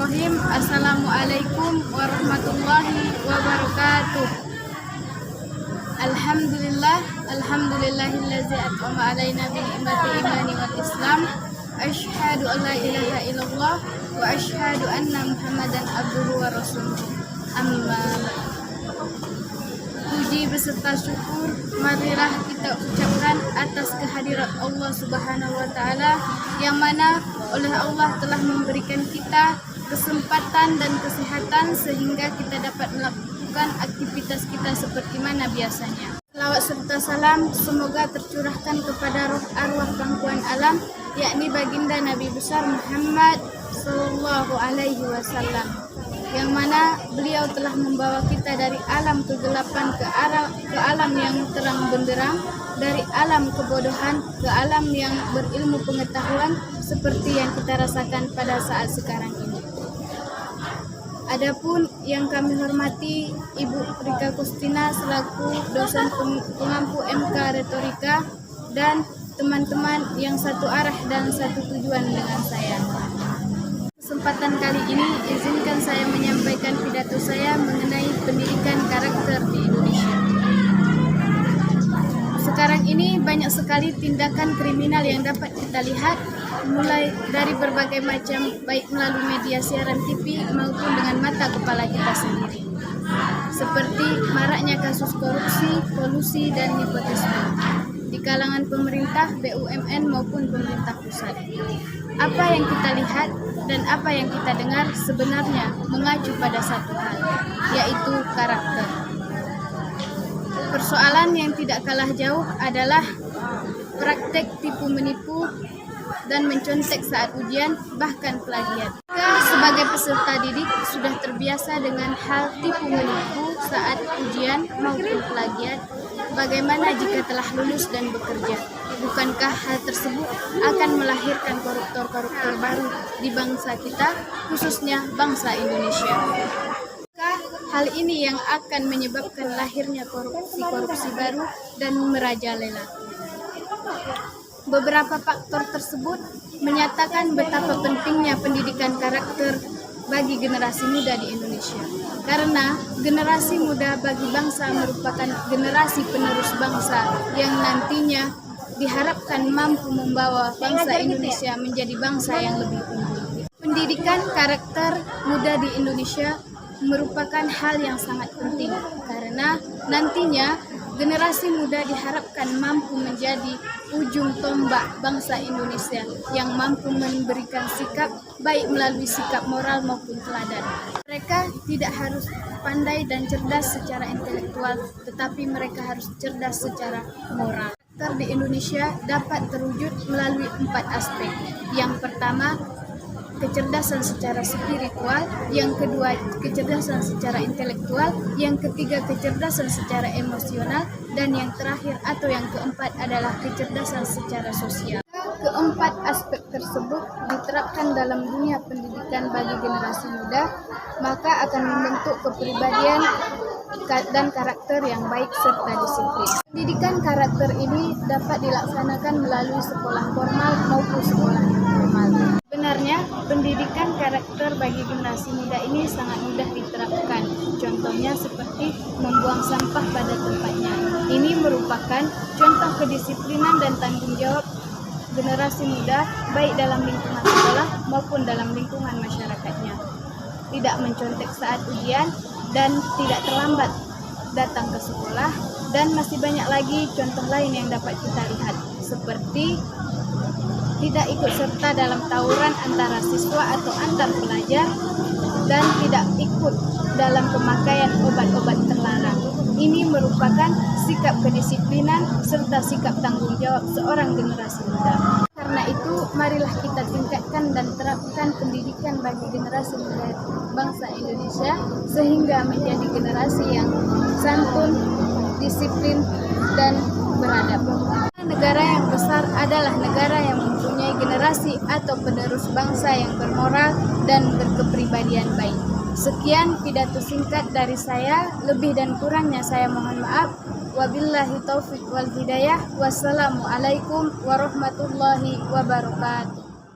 Bismillahirrahmanirrahim. Assalamualaikum warahmatullahi wabarakatuh. Alhamdulillahillazi at'ama alaina bi ni'mati imani wal islam. Asyhadu an la ilaha illallah wa asyhadu anna Muhammadan abduhu wa rasuluh. Amma puji beserta syukur marilah kita ucapkan atas kehadirat Allah Subhanahu wa taala, yang mana oleh Allah telah memberikan kita kesempatan dan kesehatan sehingga kita dapat melakukan aktivitas kita seperti mana biasanya. Selawat serta salam semoga tercurahkan kepada roh arwah pangkuan alam, yakni baginda Nabi besar Muhammad sallallahu alaihi wasallam, yang mana beliau telah membawa kita dari alam kegelapan ke alam yang terang benderang, dari alam kebodohan ke alam yang berilmu pengetahuan seperti yang kita rasakan pada saat sekarang ini. Adapun yang kami hormati Ibu Rika Kustina selaku dosen pengampu MK Retorika dan teman-teman yang satu arah dan satu tujuan dengan saya. Kesempatan kali ini izinkan saya menyampaikan pidato saya mengenai pendidikan karakter di Indonesia. Sekarang ini banyak sekali tindakan kriminal yang dapat kita lihat, mulai dari berbagai macam, baik melalui media siaran TV maupun dengan mata kepala kita sendiri. Seperti maraknya kasus korupsi, kolusi, dan nepotisme di kalangan pemerintah, BUMN maupun pemerintah pusat. Apa yang kita lihat dan apa yang kita dengar sebenarnya mengacu pada satu hal, yaitu karakter. Persoalan yang tidak kalah jauh adalah praktek tipu menipu dan mencontek saat ujian, bahkan plagiat. Kita sebagai peserta didik sudah terbiasa dengan hal tipu menipu saat ujian maupun plagiat. Bagaimana jika telah lulus dan bekerja? Bukankah hal tersebut akan melahirkan koruptor-koruptor baru di bangsa kita, khususnya bangsa Indonesia? Hal ini yang akan menyebabkan lahirnya korupsi-korupsi baru dan merajalela. Beberapa faktor tersebut menyatakan betapa pentingnya pendidikan karakter bagi generasi muda di Indonesia. Karena generasi muda bagi bangsa merupakan generasi penerus bangsa yang nantinya diharapkan mampu membawa bangsa Indonesia menjadi bangsa yang lebih unggul. Pendidikan karakter muda di Indonesia merupakan hal yang sangat penting karena nantinya generasi muda diharapkan mampu menjadi ujung tombak bangsa Indonesia yang mampu memberikan sikap baik melalui sikap moral maupun teladan. Mereka tidak harus pandai dan cerdas secara intelektual, tetapi mereka harus cerdas secara moral. Karakter di Indonesia dapat terwujud melalui 4 aspek. Yang pertama, kecerdasan secara spiritual, yang kedua kecerdasan secara intelektual, yang ketiga kecerdasan secara emosional, dan yang terakhir atau yang keempat adalah kecerdasan secara sosial. Keempat aspek tersebut diterapkan dalam dunia pendidikan bagi generasi muda, maka akan membentuk kepribadian dan karakter yang baik serta disiplin. Pendidikan karakter ini dapat dilaksanakan melalui sekolah formal maupun sekolah informal. Sebenarnya, pendidikan karakter bagi generasi muda ini sangat mudah diterapkan. Contohnya seperti membuang sampah pada tempatnya. Ini merupakan contoh kedisiplinan dan tanggung jawab generasi muda baik dalam lingkungan sekolah maupun dalam lingkungan masyarakatnya. Tidak mencontek saat ujian dan tidak terlambat datang ke sekolah, dan masih banyak lagi contoh lain yang dapat kita lihat seperti tidak ikut serta dalam tawuran antara siswa atau antar pelajar, dan tidak ikut dalam pemakaian obat-obat terlarang. Ini merupakan sikap kedisiplinan serta sikap tanggung jawab seorang generasi muda. Karena itu, marilah kita tingkatkan dan terapkan pendidikan bagi generasi muda bangsa Indonesia sehingga menjadi generasi yang santun, disiplin, dan beradab. Negara yang besar adalah negara yang mempunyai generasi atau penerus bangsa yang bermoral dan berkepribadian baik. Sekian pidato singkat dari saya, lebih dan kurangnya saya mohon maaf. Wabillahi taufiq wal hidayah. Wassalamualaikum warahmatullahi wabarakatuh.